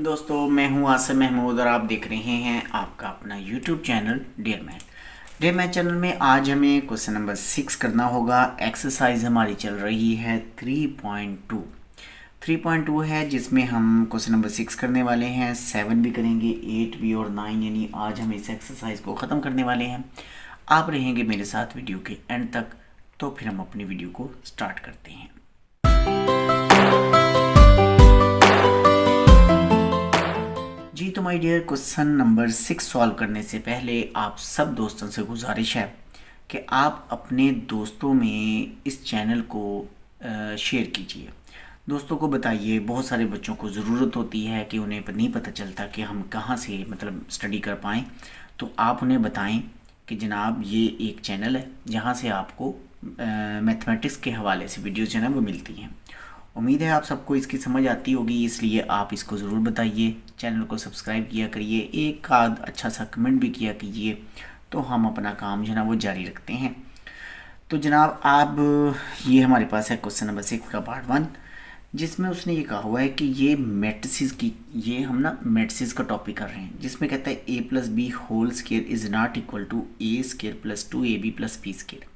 दोस्तों मैं हूं आसिम महमूद और आप देख रहे हैं आपका अपना YouTube channel dear math channel में आज हमें क्वेश्चन नंबर 6 करना होगा। एक्सरसाइज हमारी चल रही है 3.2 है, जिसमें हम क्वेश्चन नंबर 6 करने वाले हैं, 7 भी करेंगे, 8 भी और 9, यानी आज हम इस एक्सरसाइज को ख़त्म करने वाले हैं। आप रहेंगे मेरे साथ वीडियो के एंड तक, तो फिर हम अपनी वीडियो को स्टार्ट करते हैं। जी तो my dear, question number 6 solve करने से पहले आप सब दोस्तों से गुजारिश है कि आप अपने दोस्तों में इस चैनल को शेयर कीजिए, दोस्तों को बताइए। बहुत सारे बच्चों को ज़रूरत होती है कि उन्हें नहीं पता चलता कि हम कहाँ से स्टडी कर पाएँ, तो आप उन्हें बताएं कि जनाब ये एक चैनल है जहाँ से आपको मैथमेटिक्स के हवाले से वीडियोज़ जो है वो मिलती हैं। उम्मीद है आप सबको इसकी समझ आती होगी, इसलिए आप इसको ज़रूर बताइए, चैनल को सब्सक्राइब किया करिए, एक आध अच्छा सा कमेंट भी किया कीजिए, तो हम अपना काम जो है ना वो जारी रखते हैं। तो जनाब आप ये हमारे पास है क्वेश्चन नंबर 6 का पार्ट 1, जिसमें उसने ये कहा हुआ है कि ये मैट्रिसेस की, ये हम ना मैट्रिसेस का टॉपिक कर रहे हैं, जिसमें कहता है a + b whole square is not equal to a square + 2ab + b square.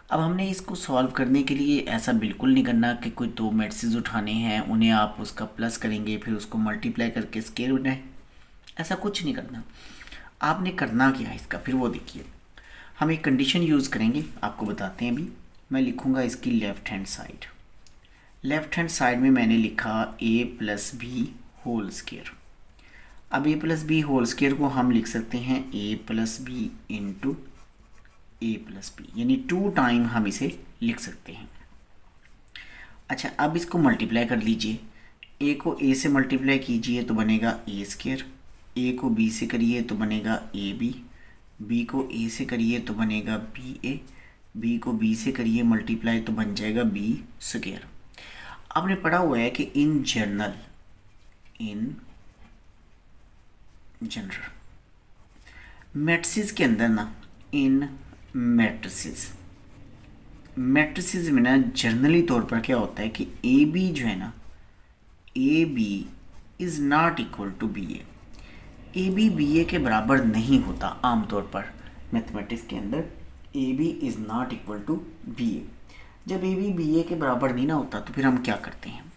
अब हमने इसको सॉल्व करने के लिए ऐसा बिल्कुल नहीं करना कि कोई दो मैट्रिसेस उठाने हैं, उन्हें आप उसका प्लस करेंगे फिर उसको मल्टीप्लाई करके स्क्वायर बनाए, ऐसा कुछ नहीं करना। आपने करना क्या है इसका, फिर वो देखिए। हम एक कंडीशन यूज़ करेंगे, आपको बताते हैं अभी। मैं लिखूँगा इसकी लेफ़्ट हैंड साइड में मैंने लिखा a + b होल स्क्वायर। अब a + b होल स्क्वायर को हम लिख सकते हैं a + b into a + b, यानी 2 टाइम हम इसे लिख सकते हैं। अच्छा, अब इसको मल्टीप्लाई कर लीजिए। a को a से मल्टीप्लाई कीजिए तो बनेगा a स्क्वायर, a को b से करिए तो बनेगा ab, b को a से करिए तो बनेगा ba, b को b से करिए मल्टीप्लाई तो बन जाएगा b स्क्वायर। आपने पढ़ा हुआ है कि इन जनरल मैट्रिसेस के अंदर ना, इन मैट्रिसेस में ना जनरली तौर पर क्या होता है कि ए बी जो है ना, A B is not equal to B A B B A के बराबर नहीं होता। आमतौर पर मैथमेटिक्स के अंदर A B is not equal to B A. जब ए बी बी ए के बराबर नहीं ना होता तो फिर हम क्या करते हैं,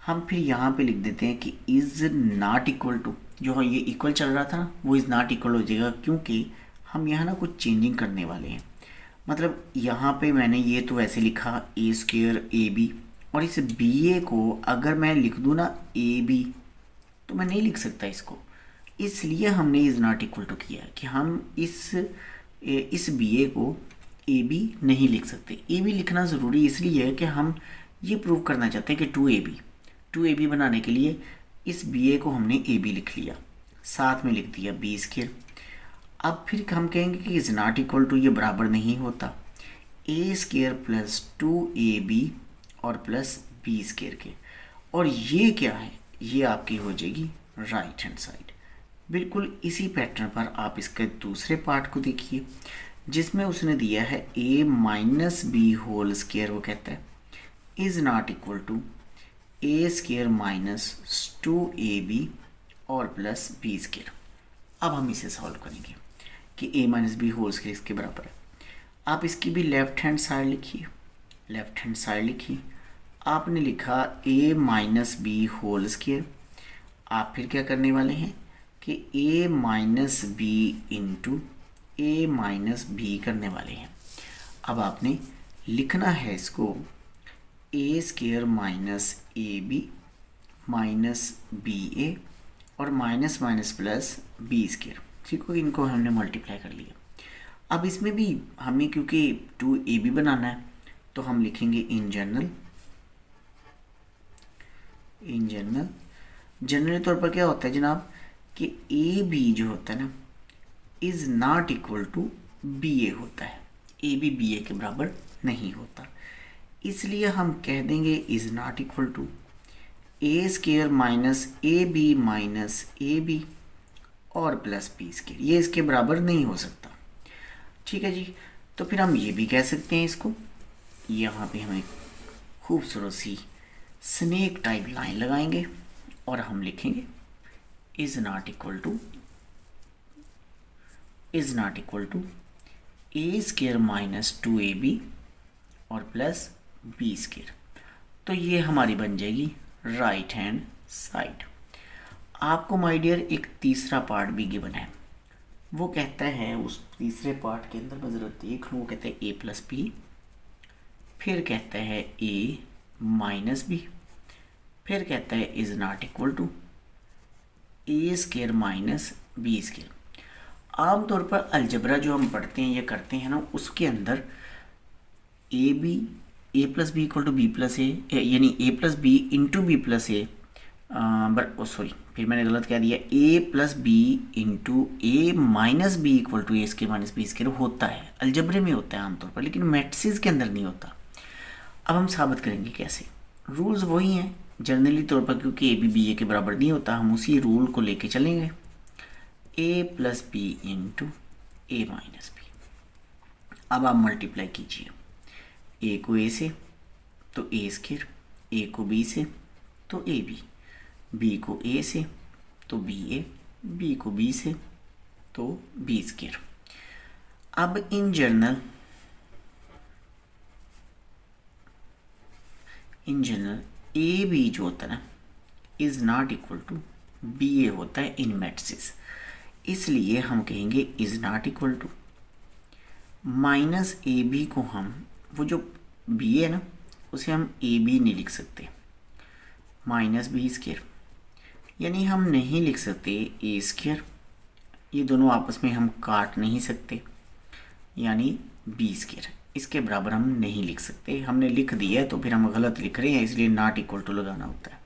हम फिर यहाँ पे लिख देते हैं कि इज़ नॉट इक्वल टू, जो ये इक्वल चल रहा था ना वो इज़ नॉट इक्वल हो जाएगा, क्योंकि हम यहाँ ना कुछ चेंजिंग करने वाले हैं। मतलब यहाँ पे मैंने ये तो वैसे लिखा a स्क्वायर ए बी, और इस बी ए को अगर मैं लिख दूँ ना ए बी तो मैं नहीं लिख सकता इसको, इसलिए हमने इज़ नॉट इक्वल टू किया है कि हम इस बी ए को ए बी नहीं लिख सकते। ए बी लिखना ज़रूरी इसलिए है कि हम ये प्रूव करना चाहते हैं कि 2ab बनाने के लिए इस बी ए को हमने ए बी लिख लिया, साथ में लिख दिया बी स्क्वायर। अब फिर हम कहेंगे कि इज़ नॉट इक्वल टू, ये बराबर नहीं होता a स्क्वायर + 2ab और प्लस b स्क्वायर के, और ये क्या है, ये आपकी हो जाएगी राइट हैंड साइड। बिल्कुल इसी पैटर्न पर आप इसके दूसरे पार्ट को देखिए, जिसमें उसने दिया है a - b होल स्क्वायर। वो कहता है is not equal to a square - 2ab और प्लस b स्क्वायर। अब हम इसे सॉल्व करेंगे कि a - b होल स्क्वायर इसके बराबर है। आप इसकी भी लेफ़्ट हैंड साइड लिखिए। आपने लिखा a - b होल स्क्वायर। आप फिर क्या करने वाले हैं कि a - b into a - b करने वाले हैं। अब आपने लिखना है इसको a स्क्वायर - ab - ba और माइनस प्लस बी स्क्वायर, ठीक हो, इनको हमने मल्टीप्लाई कर लिया। अब इसमें भी हमें क्योंकि 2ab बनाना है तो हम लिखेंगे इन जनरल तौर पर क्या होता है जनाब कि ए बी जो होता है ना is not equal to B A होता है, ए बी बी ए के बराबर नहीं होता, इसलिए हम कह देंगे is not equal to a square - ab और प्लस b स्क्वायर, ये इसके बराबर नहीं हो सकता। ठीक है जी, तो फिर हम ये भी कह सकते हैं इसको, यहाँ पे हम एक खूबसूरत सी स्नेक टाइप लाइन लगाएंगे और हम लिखेंगे is not equal to A square minus 2ab और प्लस बी स्केयर। तो ये हमारी बन जाएगी राइट हैंड साइड। आपको माय डियर एक तीसरा पार्ट भी गिवन है, वो कहता है, उस तीसरे पार्ट के अंदर मैं ज़रा देख लूँ, वो कहता है a प्लस बी, फिर कहता है a माइनस बी, फिर कहता है is not equal to A square minus B square. आमतौर पर अलजबरा जो हम पढ़ते हैं या करते हैं ना, उसके अंदर A plus B equal to B plus A, यानी A plus B into B plus A, sorry फिर मैंने गलत कह दिया, A plus B into A minus B equal to A square minus B square होता है, अलजबरे में होता है आमतौर पर, लेकिन मैट्रिसेस के अंदर नहीं होता। अब हम साबित करेंगे कैसे। रूल्स वही हैं जनरली तौर पर, क्योंकि ए बी बी ए के बराबर नहीं होता, हम उसी रूल को लेके चलेंगे। ए plus B into A minus B. अब आप मल्टीप्लाई कीजिए, ए को ए से तो ए स्केयर, ए को बी से तो ए बी, बी को ए से तो बी ए, बी को बी से तो बी स्केयर। अब इन जनरल ए बी जो होता है ना, is not equal to B A होता है इन मैट्रिसेस, इसलिए हम कहेंगे is not equal to minus A B को हम, वो जो बी है ना उसे हम ए बी नहीं लिख सकते, माइनस बी स्केयर, यानी हम नहीं लिख सकते ए स्केयर, ये दोनों आपस में हम काट नहीं सकते, यानी बी स्केयर, इसके बराबर हम नहीं लिख सकते। हमने लिख दिया है तो फिर हम गलत लिख रहे हैं, इसलिए नॉट इक्वल टू लगाना होता है,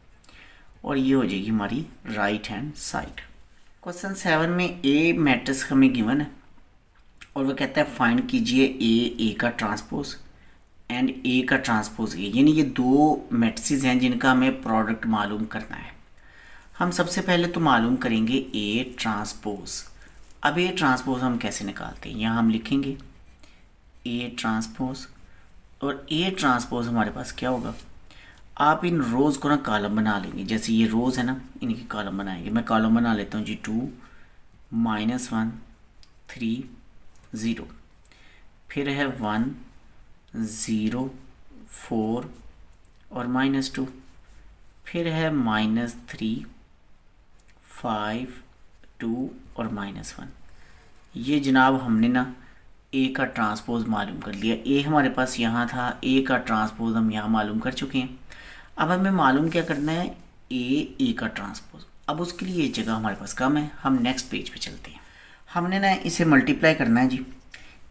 और ये हो जाएगी हमारी राइट हैंड साइड। क्वेश्चन 7 में ए मैट्रिक्स हमें गिवन है और वो कहता है फाइंड कीजिए ए का ट्रांसपोज एंड ए का ट्रांसपोज ए, यानी ये दो मैट्रिसेस हैं जिनका हमें प्रोडक्ट मालूम करना है। हम सबसे पहले तो मालूम करेंगे ए ट्रांसपोज। अब ए ट्रांसपोज हम कैसे निकालते हैं, यहाँ हम लिखेंगे ए ट्रांसपोज, और ए ट्रांसपोज हमारे पास क्या होगा, आप इन रोज़ को ना कॉलम बना लेंगे, जैसे ये रोज़ है ना इनकी कॉलम बनाएंगे। मैं कॉलम बना लेता हूँ जी, 2 -1 3 0, फिर है 1 0 4 और -2, फिर है -3 5 2 और -1। ये जनाब हमने ना ए का ट्रांसपोज मालूम कर लिया। ए हमारे पास यहाँ था, ए का ट्रांसपोज हम यहाँ मालूम कर चुके हैं। अब हमें मालूम क्या करना है, ए का ट्रांसपोज। अब उसके लिए ये जगह हमारे पास कम है, हम नेक्स्ट पेज पे चलते हैं। हमने ना इसे मल्टीप्लाई करना है जी,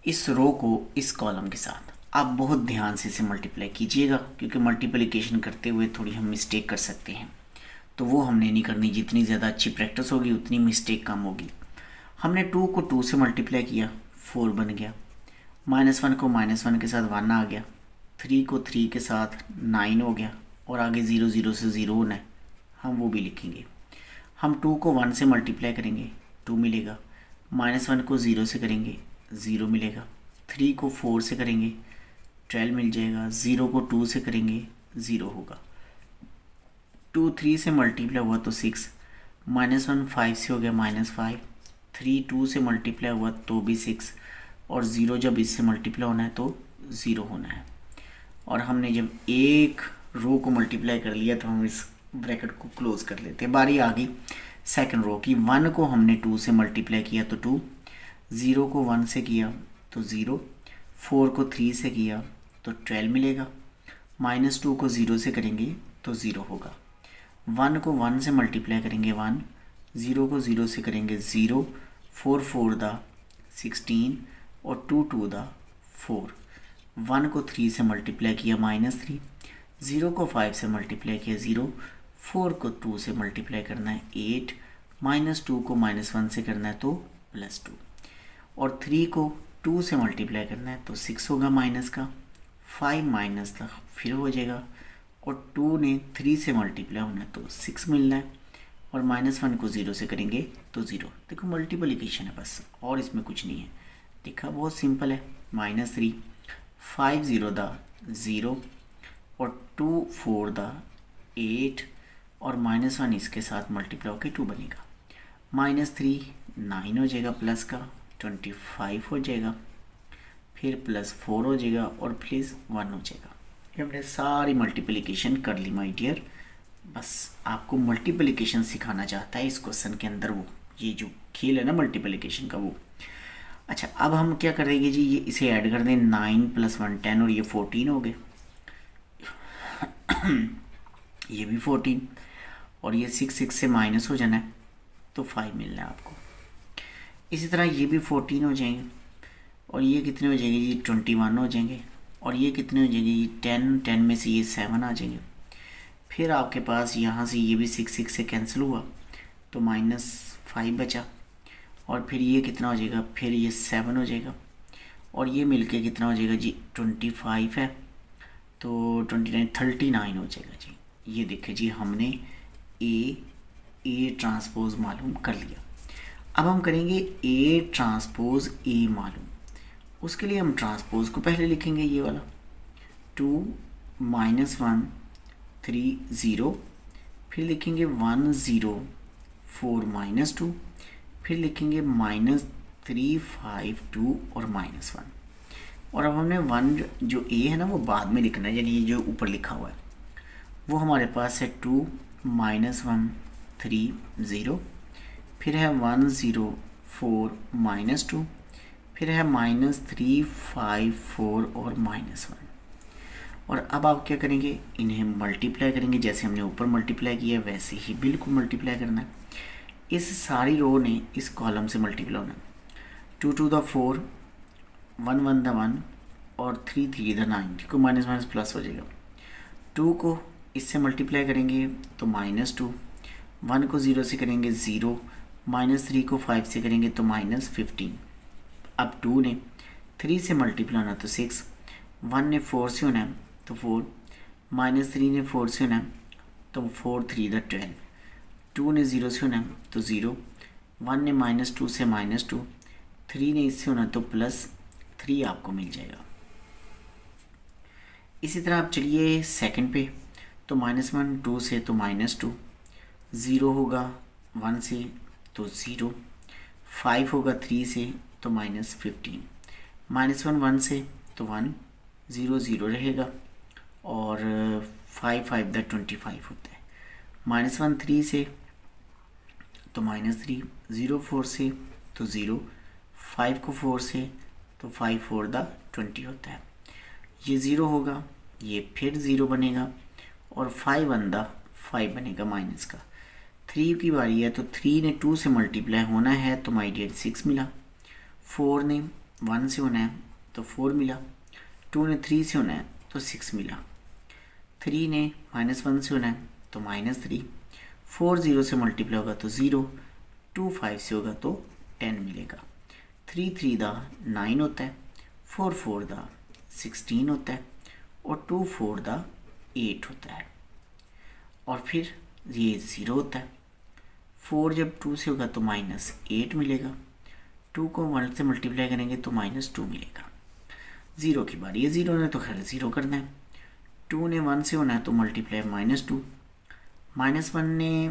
इस रो को इस कॉलम के साथ। आप बहुत ध्यान से इसे मल्टीप्लाई कीजिएगा, क्योंकि मल्टीप्लिकेशन करते हुए थोड़ी हम मिस्टेक कर सकते हैं, तो वो हमने नहीं करनी। जितनी ज़्यादा अच्छी प्रैक्टिस होगी उतनी मिस्टेक कम होगी। हमने 2 को 2 से मल्टीप्लाई किया, 4 बन गया। -1 को -1 के साथ 1 आ गया, 3 को 3 के साथ 9 हो गया, और आगे 0 0 से 0 होना है, हम वो भी लिखेंगे। हम 2 को 1 से मल्टीप्लाई करेंगे, 2 मिलेगा। -1 को 0 से करेंगे, 0 मिलेगा। 3 को 4 से करेंगे, 12 मिल जाएगा। 0 को 2 से करेंगे, 0 होगा। 2 3 से मल्टीप्लाई हुआ तो 6, -1 5 से हो गया -5, 3 2 से मल्टीप्लाई हुआ तो भी 6, और 0 जब इससे मल्टीप्लाई होना है तो 0 होना है। और हमने जब एक रो को मल्टीप्लाई कर लिया तो हम इस ब्रैकेट को क्लोज कर लेते हैं। बारी आ गई सेकंड रो की। 1 को हमने 2 से मल्टीप्लाई किया तो 2, 0 को 1 से किया तो 0, 4 को 3 से किया तो 12 मिलेगा। -2 को 0 से करेंगे तो 0 होगा। 1 को 1 से मल्टीप्लाई करेंगे 1, 0 को 0 से करेंगे 0, 4 4 दा 16 और 2 2 दा 4। 1 को 3 से मल्टीप्लाई किया -3, 0 को 5 से मल्टीप्लाई किया 0, 4 को 2 से मल्टीप्लाई करना है 8, -2 को -1 से करना है तो +2, और 3 को 2 से मल्टीप्लाई करना है तो 6 होगा माइनस का, 5 माइनस का फिर हो जाएगा, और 2 ने 3 से मल्टीप्लाई होना है तो 6 मिलना है, और -1 को 0 से करेंगे तो 0। देखो मल्टीप्लिकेशन है बस, और इसमें कुछ नहीं है। देखा बहुत सिंपल है। -3, 5 0 दा 0, और 2 4 दा 8, और -1 इसके साथ मल्टीप्लाई होकर 2 बनेगा। -3 9 हो जाएगा, प्लस का 25 हो जाएगा, फिर +4 हो जाएगा और प्लस 1 हो जाएगा। ये हमने सारी मल्टीप्लिकेशन कर ली माय डियर। बस आपको मल्टीप्लिकेशन सिखाना चाहता है इस क्वेश्चन के अंदर, वो ये जो खेल है ना मल्टीप्लिकेशन का वो। अच्छा, अब हम क्या करेंगे जी, ये इसे ऐड कर दें, 9 + 1 10 और ये 14 हो गए ये भी 14 और ये 6 से माइनस हो जाना है तो 5 मिलना है आपको। इसी तरह ये भी 14 हो जाएंगे और ये कितने हो जाएंगे जी, 21 हो जाएंगे और ये कितने हो जाएंगे जी, 10 में से ये 7 आ जाएंगे। फिर आपके पास यहाँ से ये भी 6 से कैंसिल हुआ तो -5 बचा और फिर ये कितना हो जाएगा, फिर ये 7 हो जाएगा और ये मिलके कितना हो जाएगा जी, 25 है तो 29 39 हो जाएगा जी। ये देखिए जी, हमने ए ट्रांसपोज मालूम कर लिया। अब हम करेंगे ए ट्रांसपोज ए मालूम। उसके लिए हम ट्रांसपोज को पहले लिखेंगे, ये वाला 2 -1 3 0, फिर लिखेंगे 1 0 4 -2, फिर लिखेंगे -3 5 2 और -1। और अब हमने 1 जो ए है ना वो बाद में लिखना है, यानी ये जो ऊपर लिखा हुआ है वो हमारे पास है 2 -1 3 0, फिर है 1 0 4 -2, फिर है -3 5 4 और -1। और अब आप क्या करेंगे, इन्हें मल्टीप्लाई करेंगे, जैसे हमने ऊपर मल्टीप्लाई किया वैसे ही बिल्कुल मल्टीप्लाई करना है। इस सारी रो ने इस कॉलम से मल्टीप्लाई होना है। 2 2 द 4, 1 1 द 1 और 3 3 द 9, क्योंकि माइनस माइनस प्लस हो जाएगा। 2 को इससे मल्टीप्लाई करेंगे तो -2, 1 को 0 से करेंगे 0, -3 को 5 से करेंगे तो -15। अब 2 ने 3 से मल्टीप्लाई होना तो 6, 1 ने 4 से होना है तो 4, -3 ने 4 से होना है तो 4 3 द 12, 2 ने 0 से होना है तो 0, 1 ने -2 से -2, 3 ने इससे होना तो +3 आपको मिल जाएगा। इसी तरह आप चलिए सेकंड पे, तो -1 2 से तो -2, 0 होगा 1 से तो 0, 5 होगा 3 से तो -15, -1 1 से तो 1 0 0 रहेगा और 5 5 द 25 होता है। -1 3 से तो -3, 0 4 से तो 0, 5 को 4 से तो 5 4 द 20 होता है। ये 0 होगा, ये फिर 0 बनेगा और 5 1 द 5 बनेगा माइनस का। 3 की बारी है तो 3 ने 2 से मल्टीप्लाई होना है तो माय डियर 6 मिला, 4 ने 1 से होना है तो 4 मिला, 2 ने 3 से होना है तो 6 मिला, 3 ने -1 से होना है तो -3, 4 0 से मल्टीप्लाई होगा तो 0, 2 5 से होगा तो 10 मिलेगा। 3 3 द 9 होता है, 4 4 द 16 होता है और 2 4 द 8 होता है और फिर ये 0 होता है। 4 जब 2 से होगा तो -8 मिलेगा, 2 को 1 से मल्टीप्लाई करेंगे तो -2 मिलेगा। 0 की बारी है, 0 ने तो खैर 0 करना है, 2 ने 1 से होना है तो मल्टीप्लाई -2, -1 ने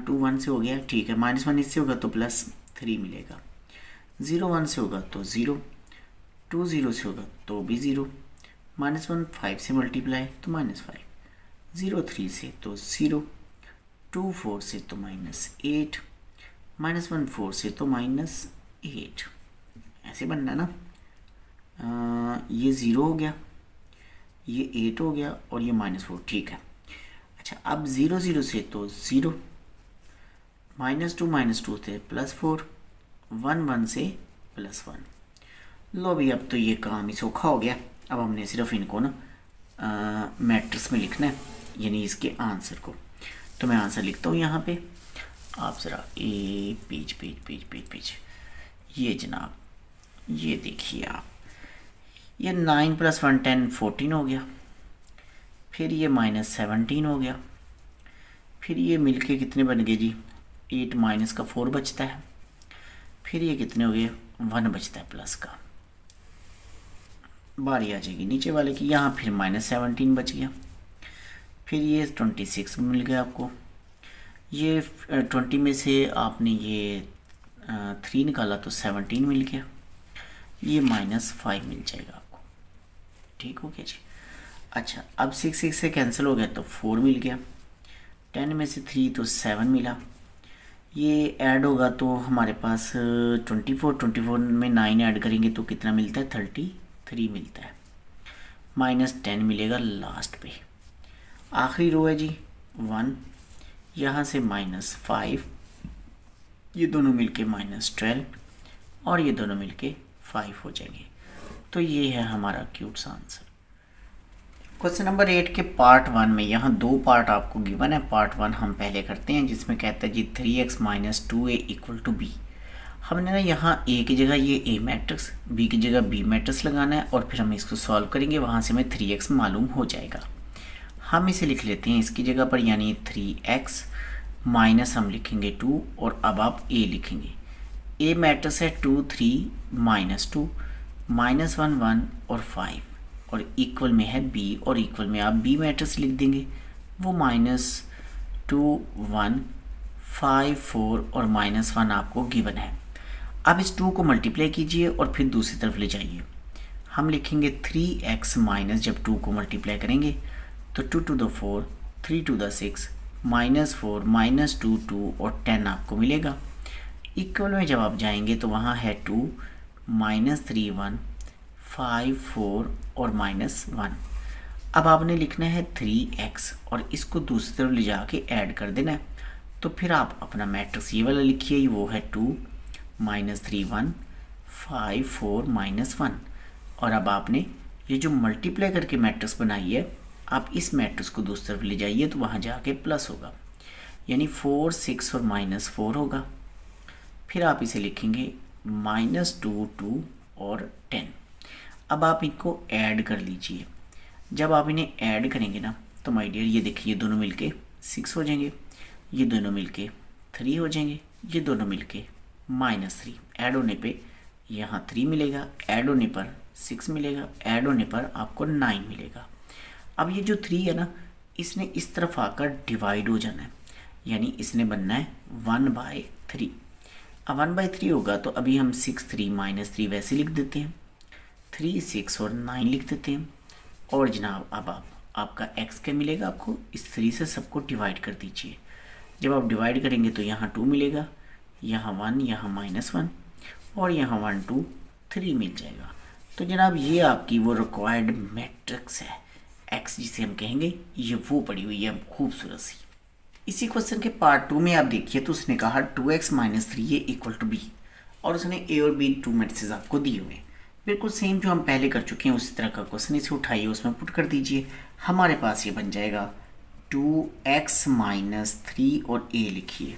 2 1 से हो गया, ठीक है, -1 इससे होगा तो +3 मिलेगा, 0 1 से होगा तो 0, 2 0 से होगा तो भी 0, -1 5 से मल्टीप्लाई तो -5, 0 3 से तो 0, 2 4 से तो -8, -1 4 से तो -8, ऐसे बनना है ना। ये 0 हो गया, ये 8 हो गया और ये -4, ठीक है। अच्छा, अब 0 0 से तो 0, -2 -2 से +4, 1 1 से +1। लो भी, अब तो ये काम ही सौखा हो गया। अब हमने सिर्फ इनको ना मैट्रिक्स में लिखना है, यानी इसके आंसर को। तो मैं आंसर लिखता हूँ यहाँ पे, आप ज़रा page page page page page, ये जनाब, ये देखिए आप, ये 9 + 1 10 14 हो गया, फिर ये -17 हो गया, फिर ये मिलके कितने बन गए जी, 8 माइनस का 4 बचता है, फिर ये कितने हो गए, 1 बचता है प्लस का। बारी आ जाएगी नीचे वाले की, यहाँ फिर -17 बच गया, फिर ये 26 मिल गया आपको, ये 20 में से आपने ये 3 निकाला तो 17 मिल गया, ये -5 मिल जाएगा आपको। ठीक हो गया जी। अच्छा, अब 6 से कैंसिल हो गया तो 4 मिल गया, 10 में से 3 तो 7 मिला, ये ऐड होगा तो हमारे पास 24 में 9 ऐड करेंगे तो कितना मिलता है, 33 मिलता है, -10 मिलेगा लास्ट पे। आखिरी रो है जी 1, यहाँ से -5, ये दोनों मिलके -12 और ये दोनों मिलके 5 हो जाएंगे। तो ये है हमारा क्यूट आंसर। क्वेश्चन नंबर 8 के पार्ट 1 में यहाँ 2 पार्ट आपको गिवन है। पार्ट 1 हम पहले करते हैं जिसमें कहता है जी 3x - 2a = b। हमने ना यहाँ a की जगह ये a मैट्रिक्स, b की जगह b मैट्रिक्स लगाना है और फिर हम इसको सॉल्व करेंगे, वहाँ से हमें 3x मालूम हो जाएगा। हम इसे लिख लेते हैं इसकी जगह पर, यानी 3x माइनस हम लिखेंगे 2 और अब आप a लिखेंगे। a मैट्रिक्स है 2 3 -2 -1 1 और 5 और इक्वल में है b और इक्वल में आप b मैट्रिक्स लिख देंगे, वो -2 1 5 4 और -1 आपको गिवन है। अब इस 2 को मल्टीप्लाई कीजिए और फिर दूसरी तरफ ले जाइए। हम लिखेंगे 3x माइनस, जब 2 को मल्टीप्लाई करेंगे तो 2 to the 4 3 to the 6 -4 -2 2 और 10 आपको मिलेगा। इक्वल में जब आप जाएंगे तो वहाँ है 2 -3 1 5 4 और -1। अब आपने लिखना है 3x और इसको दूसरी तरफ ले जाके ऐड कर देना है। तो फिर आप अपना मैट्रिक्स ये वाला लिखिए, वो है 2 -3 1 5 4 -1। और अब आपने ये जो मल्टीप्लाई करके मैट्रिक्स बनाई है, आप इस मैट्रिक्स को दूसरी तरफ ले जाइए तो वहाँ जाके प्लस होगा, यानी 4 6 और -4 होगा। फिर आप इसे लिखेंगे -2 2 और 10। अब आप इनको ऐड कर लीजिए। जब आप इन्हें ऐड करेंगे ना तो माय डियर ये देखिए, ये दोनों मिलके 6 हो जाएंगे, ये दोनों मिलके 3 हो जाएंगे, ये दोनों मिलके -3। ऐड होने पे यहाँ 3 मिलेगा, ऐड होने पर 6 मिलेगा, ऐड होने पर आपको 9 मिलेगा। अब ये जो 3 है ना, इसने इस तरफ आकर डिवाइड हो जाना है, यानी इसने बनना है 1/3। अब 1/3 होगा तो अभी हम 6 3 -3 वैसे लिख देते हैं, 3 6 और 9 लिख देते हैं। और जनाब अब आपका x क्या मिलेगा, आपको इस 3 से सबको डिवाइड कर दीजिए। जब आप डिवाइड करेंगे तो यहाँ 2 मिलेगा, यहाँ 1, यहाँ -1 और यहाँ 1 2 3 मिल जाएगा। तो जनाब ये आपकी वो रिक्वायर्ड मैट्रिक्स है, x जिसे हम कहेंगे, ये वो पड़ी हुई है खूबसूरत सी। इसी क्वेश्चन के पार्ट 2 में आप देखिए तो उसने कहा 2x - 3a = b और उसने a और b 2 मैट्रिसेस आपको दिए हुए हैं। बिल्कुल सेम जो हम पहले कर चुके हैं उसी तरह का क्वेश्चन, इसे उठाइए उसमें पुट कर दीजिए। हमारे पास ये बन जाएगा 2x - 3 और a लिखिए,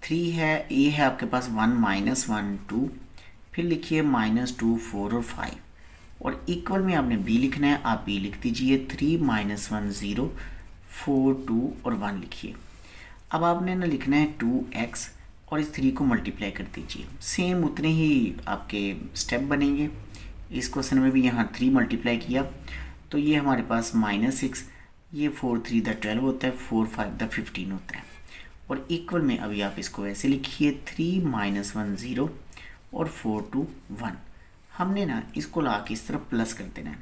3 है, a है आपके पास 1 -1 2, फिर लिखिए -2 4 और 5 और इक्वल में आपने b लिखना है, आप b लिख दीजिए, 3 -1 0 4 2 और 1 लिखिए। अब आपने ना लिखना है 2x और इस 3 को मल्टीप्लाई कर दीजिए। सेम उतने ही आपके स्टेप बनेंगे। इस क्वेश्चन में भी यहाँ 3 मल्टीप्लाई किया तो ये हमारे पास -6, ये 4 3 द 12 होता है, 4 5 द 15 होता है। और इक्वल में अभी आप इसको ऐसे लिखिए, 3 -1 0 और 4 2 1। हमने ना इसको ला के इस तरफ प्लस कर देना है,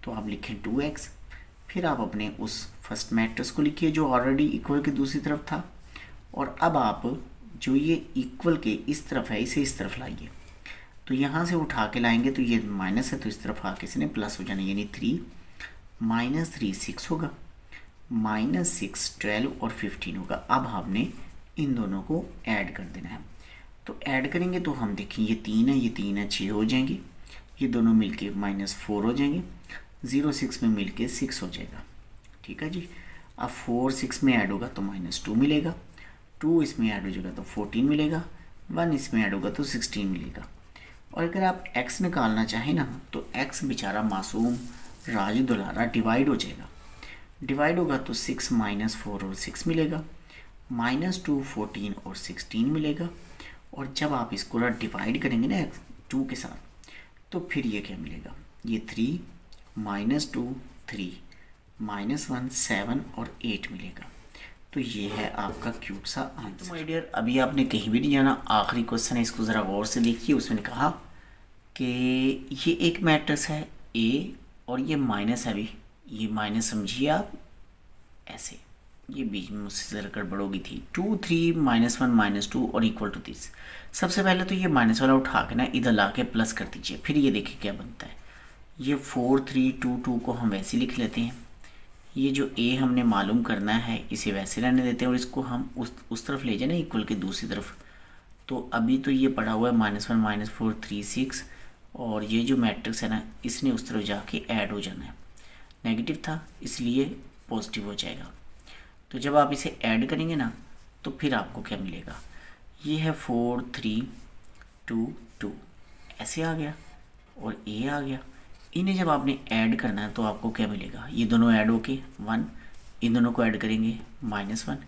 तो आप लिखें 2x, फिर आप अपने उस फर्स्ट मैट्रिक्स को लिखिए जो ऑलरेडी इक्वल के दूसरी तरफ था, और अब आप जो ये इक्वल के इस तरफ है इसे इस तरफ लाइए। तो यहाँ से उठा के लाएंगे तो ये माइनस है, तो इस तरफ आके इसने प्लस हो जाना, यानी 3 -3 6 होगा, -6 12 और 15 होगा। अब हमने इन दोनों को ऐड कर देना है। तो ऐड करेंगे तो हम देखें ये 3 है, ये 3 है, 6 हो जाएंगे, ये दोनों मिलके -4 हो जाएंगे, 0 6 में मिलके 6 हो जाएगा। ठीक है जी। अब 4 6 में ऐड होगा तो -2 मिलेगा, 2 इसमें ऐड हो जाएगा तो 14 मिलेगा, 1 इसमें ऐड होगा तो 16 मिलेगा। और अगर आप x निकालना चाहें ना तो x बेचारा मासूम राज दुलारा डिवाइड हो जाएगा, डिवाइड होगा तो 6 -4 और 6 मिलेगा, -2 14 और 16 मिलेगा। और जब आप इसको डिवाइड करेंगे ना 2 के साथ तो फिर ये क्या मिलेगा, ये 3 -2 3 -1 7 और 8 मिलेगा। तो तो ये है आपका क्यूट सा आंसर। तो माय डियर, अभी आपने कहीं भी नहीं जाना, आखिरी क्वेश्चन है, इसको ज़रा गौर से देखिए। उसमें कहा कि ये एक मैट्रिक्स है ए और ये माइनस है, अभी ये माइनस समझिए आप ऐसे, ये बीच में मुझसे ज़रा गड़बड़ हो गई थी, 2 3 -1 -2 और इक्वल टू 30। सबसे पहले तो ये माइनस वाला उठा के ना इधर ला के प्लस कर दीजिए, फिर ये देखिए क्या बनता है। ये 4 3 2 2 को हम वैसे लिख लेते हैं। ये जो ए हमने मालूम करना है इसे वैसे रहने देते हैं और इसको हम उस तरफ ले जाए ना, इक्वल के दूसरी तरफ। तो अभी तो ये पड़ा हुआ है -1 -4 3 6, और ये जो मैट्रिक्स है ना इसने उस तरफ जाके ऐड हो जाना है। नेगेटिव था इसलिए पॉजिटिव हो जाएगा। तो जब आप इसे ऐड करेंगे ना तो फिर आपको क्या मिलेगा, ये है 4 3 2 2 ऐसे आ गया और ए आ गया। इन्हें जब आपने ऐड करना है तो आपको क्या मिलेगा, ये दोनों ऐड होके 1, इन दोनों को ऐड करेंगे -1,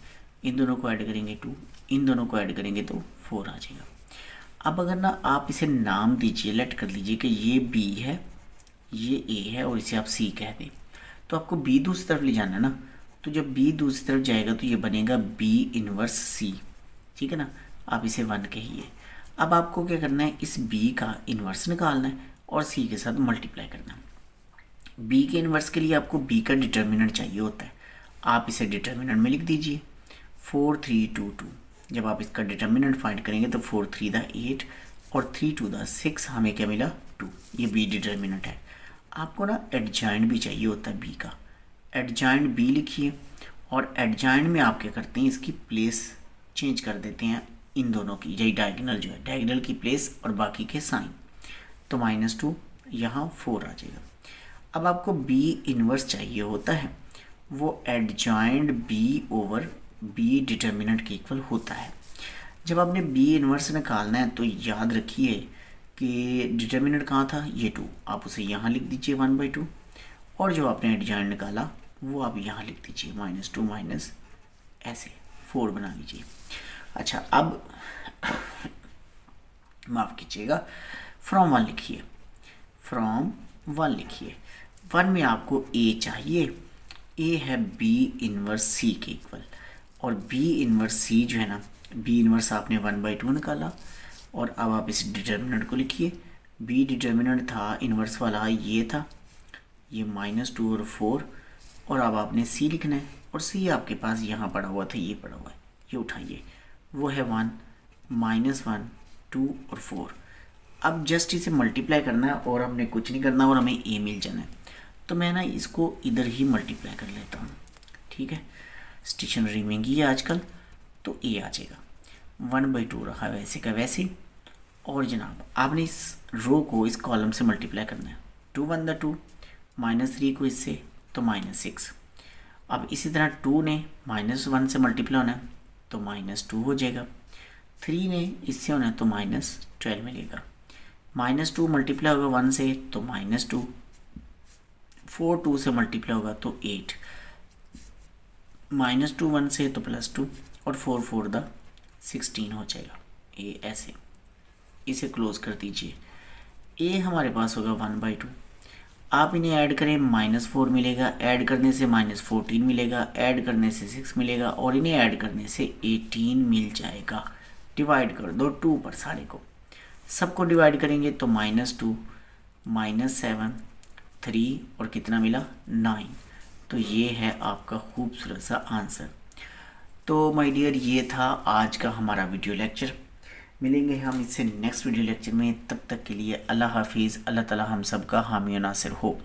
इन दोनों को ऐड करेंगे 2, इन दोनों को ऐड करेंगे तो 4 आ जाएगा। अब अगर ना आप इसे नाम दीजिए, लेट कर लीजिए कि ये बी है, ये ए है और इसे आप सी कह दें, तो आपको बी दूसरी तरफ ले जाना है ना। तो जब बी दूसरी तरफ जाएगा तो ये बनेगा बी इनवर्स सी, ठीक है ना। आप इसे 1 कहिए। अब आपको क्या करना है, इस बी का इन्वर्स निकालना है और सी के साथ मल्टीप्लाई करना है। बी के इन्वर्स के लिए आपको बी का डिटर्मिनेंट चाहिए होता है, आप इसे डिटर्मिनेंट में लिख दीजिए 4 3 2 2। जब आप इसका डिटर्मिनेंट फाइंड करेंगे तो 4 3 दा 8 और 3 2 दा 6, हमें क्या मिला 2। ये बी डिटर्मिनेंट है। आपको ना एडजॉइंट भी चाहिए होता है बी का, एडजॉइंट बी लिखिए और एडजॉइंट में आप क्या करते हैं, इसकी प्लेस चेंज कर देते हैं इन दोनों की, यही डायगोनल जो है, डायगोनल की प्लेस और बाकी के साइन। तो -2 यहाँ 4 आ जाएगा। अब आपको बी इन्वर्स चाहिए होता है, वो adjoint b over b determinant के इक्वल होता है। जब आपने बी इन्वर्स निकालना है तो याद रखिए कि डिटर्मिनेंट कहाँ था, ये 2, आप उसे यहाँ लिख दीजिए 1/2, और जो आपने एडजॉइंट निकाला वो आप यहाँ लिख दीजिए -2 माइनस ऐसे 4 बना लीजिए। अच्छा, अब माफ़ कीजिएगा, फ्रॉम 1 लिखिए, फ्रॉम 1 लिखिए। 1 में आपको ए चाहिए, ए है बी इनवर्स सी के इक्वल, और बी इनवर्स सी जो है ना, बी इनवर्स आपने 1/2 निकाला और अब आप इस डिटर्मिनेंट को लिखिए। बी डिटर्मिनेंट था इनवर्स वाला, ये था, ये -2 और 4, और अब आपने सी लिखना है, और सी आपके पास यहाँ पड़ा हुआ था, ये पड़ा हुआ है, ये उठाइए, वो है 1 -1 2 और 4। अब जस्ट इसे मल्टीप्लाई करना है और हमने कुछ नहीं करना और हमें ए मिल जाना है। तो मैं ना इसको इधर ही मल्टीप्लाई कर लेता हूँ, ठीक है, स्टेशनरी महंगी है आजकल, तो ए आ जाएगा। 1/2 रखा वैसे का वैसे, और जनाब आपने इस रो को इस कॉलम से मल्टीप्लाई करना है। 2 1 दा 2, -3 को इससे तो -6। अब इसी तरह 2 ने -1 से मल्टीप्लाई होना है तो -2 हो जाएगा, 3 ने इससे होना है तो -12 मिलेगा, -2 मल्टीप्लाई होगा 1 से तो -2, 4 2 से मल्टीप्लाई होगा तो 8, -2 1 से तो +2, और 4 4 दा 16 हो जाएगा। ए ऐसे, इसे क्लोज कर दीजिए। ए हमारे पास होगा 1/2, आप इन्हें ऐड करें -4 मिलेगा, ऐड करने से -14 मिलेगा, ऐड करने से 6 मिलेगा, और इन्हें ऐड करने से 18 मिल जाएगा। डिवाइड कर दो 2 पर सारे को, सबको डिवाइड करेंगे तो -2 -7 3 और कितना मिला 9। तो ये है आपका खूबसूरत सा आंसर। तो माय डियर, ये था आज का हमारा वीडियो लेक्चर। मिलेंगे हम इससे नेक्स्ट वीडियो लेक्चर में, तब तक के लिए अल्लाह हाफिज़। अल्लाह ताला हम सब का हामी और नासिर हो।